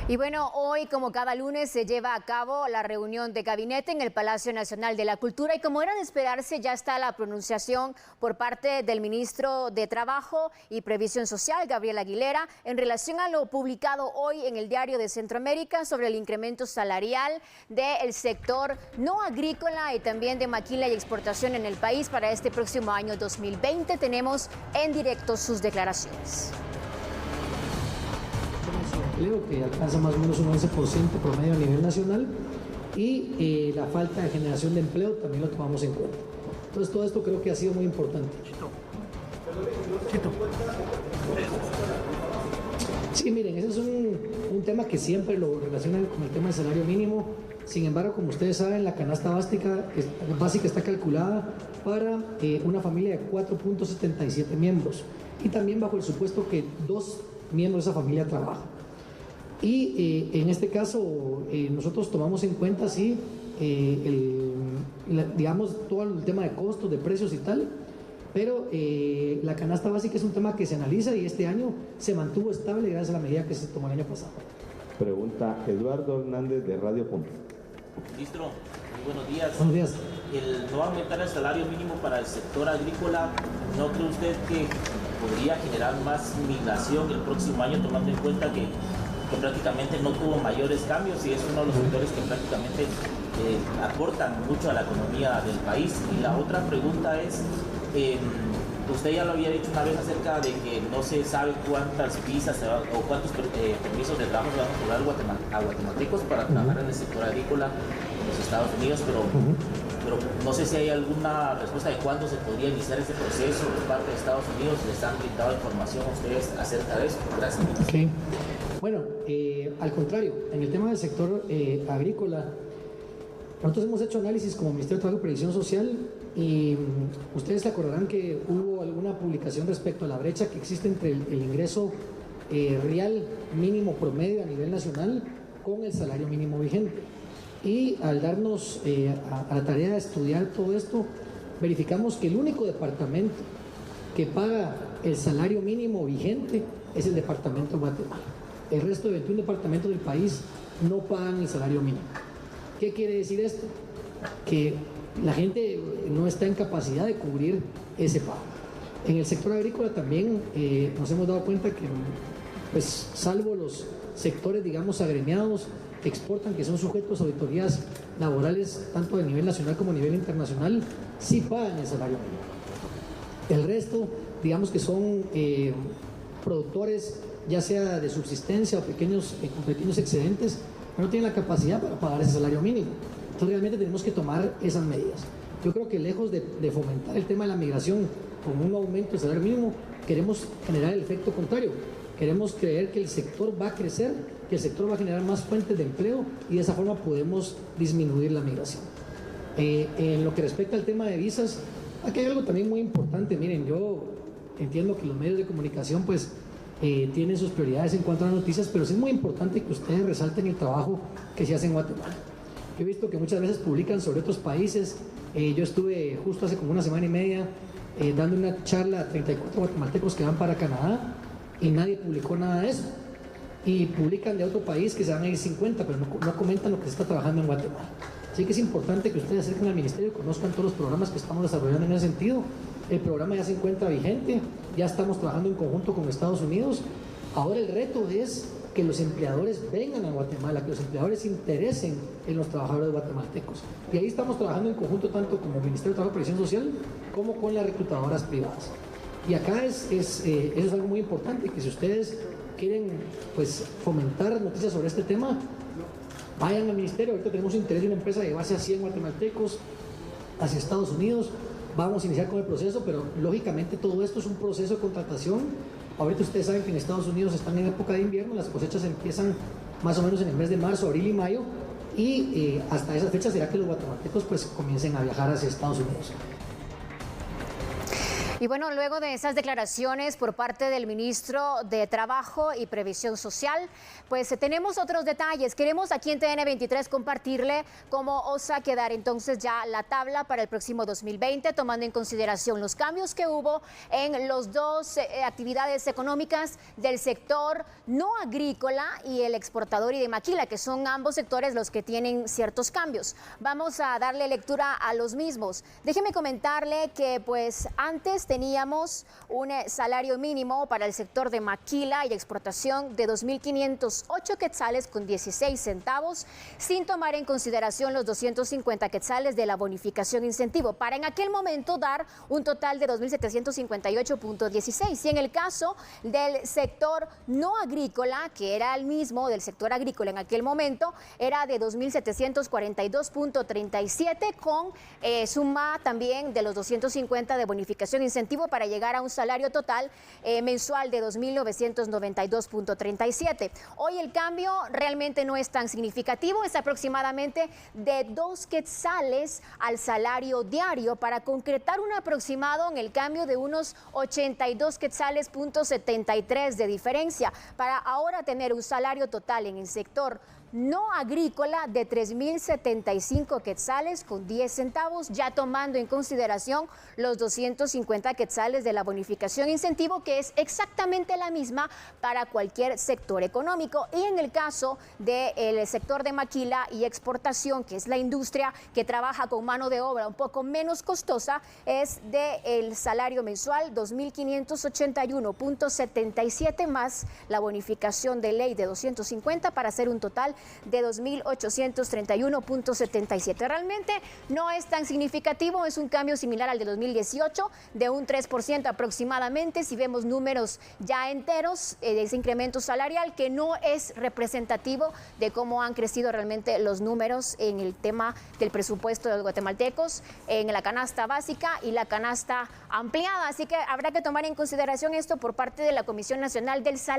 Y bueno, hoy, como cada lunes, se lleva a cabo la reunión de gabinete en el Palacio Nacional de la Cultura y como era de esperarse, ya está la pronunciación por parte del ministro de Trabajo y Previsión Social, Gabriel Aguilera, en relación a lo publicado hoy en el Diario de Centroamérica sobre el incremento salarial del sector no agrícola y también de maquila y exportación en el país para este próximo año 2020. Tenemos en directo sus declaraciones. Empleo que alcanza más o menos un 11% promedio a nivel nacional y la falta de generación de empleo también lo tomamos en cuenta. Entonces todo esto creo que ha sido muy importante. Chito. Sí, miren, ese es un tema que siempre lo relacionan con el tema del salario mínimo. Sin embargo, como ustedes saben, la canasta básica está calculada para una familia de 4.77 miembros y también bajo el supuesto que 2 miembros de esa familia trabajan. Y en este caso nosotros tomamos en cuenta sí, digamos todo el tema de costos, de precios y tal, pero la canasta básica es un tema que se analiza y este año se mantuvo estable gracias a la medida que se tomó el año pasado. Pregunta Eduardo Hernández de Radio Punto. Ministro, muy buenos días. Buenos días. El no aumentar el salario mínimo para el sector agrícola, ¿no cree usted que podría generar más migración el próximo año, tomando en cuenta que prácticamente no tuvo mayores cambios y es uno de los sectores que prácticamente aportan mucho a la economía del país? Y la otra pregunta es, usted ya lo había dicho una vez acerca de que no se sabe cuántas visas o cuántos permisos de trabajo se van a otorgar a guatemaltecos para trabajar en el sector agrícola en los Estados Unidos, pero no sé si hay alguna respuesta de cuándo se podría iniciar ese proceso por parte de Estados Unidos. ¿Les han brindado información a ustedes acerca de eso? Gracias. Okay. Bueno, al contrario, en el tema del sector agrícola, nosotros hemos hecho análisis como Ministerio de Trabajo y Previsión Social y ustedes se acordarán que hubo alguna publicación respecto a la brecha que existe entre el ingreso real mínimo promedio a nivel nacional con el salario mínimo vigente. Y al darnos a la tarea de estudiar todo esto, verificamos que el único departamento que paga el salario mínimo vigente es el departamento de Guatemala. El resto de 21 departamentos del país no pagan el salario mínimo. ¿Qué quiere decir esto? Que la gente no está en capacidad de cubrir ese pago. En el sector agrícola también nos hemos dado cuenta que, pues, salvo los sectores, digamos, agremiados, que exportan, que son sujetos a auditorías laborales tanto a nivel nacional como a nivel internacional, sí pagan el salario mínimo. El resto, digamos que son productores, ya sea de subsistencia o pequeños excedentes, no tienen la capacidad para pagar ese salario mínimo. Entonces realmente tenemos que tomar esas medidas. Yo creo que lejos de fomentar el tema de la migración con un aumento del salario mínimo, queremos generar el efecto contrario. Queremos creer que el sector va a crecer, que el sector va a generar más fuentes de empleo y de esa forma podemos disminuir la migración. En lo que respecta al tema de visas, aquí hay algo también muy importante. Miren, yo entiendo que los medios de comunicación pues tienen sus prioridades en cuanto a las noticias, pero sí es muy importante que ustedes resalten el trabajo que se hace en Guatemala. Yo he visto que muchas veces publican sobre otros países. Yo estuve justo hace como una semana y media dando una charla a 34 guatemaltecos que van para Canadá y nadie publicó nada de eso. Y publican de otro país que se van a ir 50, pero no comentan lo que se está trabajando en Guatemala. Así que es importante que ustedes se acerquen al ministerio y conozcan todos los programas que estamos desarrollando en ese sentido. El programa ya se encuentra vigente, ya estamos trabajando en conjunto con Estados Unidos. Ahora el reto es que los empleadores vengan a Guatemala, que los empleadores se interesen en los trabajadores guatemaltecos. Y ahí estamos trabajando en conjunto tanto como Ministerio de Trabajo y Previsión Social como con las reclutadoras privadas. Y acá eso es algo muy importante, que si ustedes quieren pues fomentar noticias sobre este tema, vayan al ministerio. Ahorita tenemos interés de una empresa de llevarse a 100 guatemaltecos hacia Estados Unidos. Vamos a iniciar con el proceso, pero lógicamente todo esto es un proceso de contratación. Ahorita ustedes saben que en Estados Unidos están en época de invierno, las cosechas empiezan más o menos en el mes de marzo, abril y mayo, y hasta esa fecha será que los guatemaltecos pues comiencen a viajar hacia Estados Unidos. Y bueno, luego de esas declaraciones por parte del ministro de Trabajo y Previsión Social, pues tenemos otros detalles. Queremos aquí en TN23 compartirle cómo osa quedar entonces ya la tabla para el próximo 2020, tomando en consideración los cambios que hubo en los dos actividades económicas del sector no agrícola y el exportador y de maquila, que son ambos sectores los que tienen ciertos cambios. Vamos a darle lectura a los mismos. Déjeme comentarle que pues antes teníamos un salario mínimo para el sector de maquila y exportación de 2.508 quetzales con 16 centavos, sin tomar en consideración los 250 quetzales de la bonificación incentivo, para en aquel momento dar un total de 2.758.16. Y en el caso del sector no agrícola, que era el mismo del sector agrícola en aquel momento, era de 2.742.37 con suma también de los 250 de bonificación incentivo para llegar a un salario total mensual de 2.992.37. Hoy el cambio realmente no es tan significativo, es aproximadamente de 2 quetzales al salario diario para concretar un aproximado en el cambio de unos 82 quetzales.73 de diferencia para ahora tener un salario total en el sector no agrícola de 3.075 quetzales con 10 centavos, ya tomando en consideración los 250 quetzales de la bonificación incentivo, que es exactamente la misma para cualquier sector económico. Y en el caso del sector de maquila y exportación, que es la industria que trabaja con mano de obra un poco menos costosa, es del salario mensual 2.581.77 más la bonificación de ley de 250 para hacer un total de 2.831.77. Realmente no es tan significativo, es un cambio similar al de 2018, de un 3% aproximadamente, si vemos números ya enteros de ese incremento salarial, que no es representativo de cómo han crecido realmente los números en el tema del presupuesto de los guatemaltecos, en la canasta básica y la canasta ampliada. Así que habrá que tomar en consideración esto por parte de la Comisión Nacional del Salario.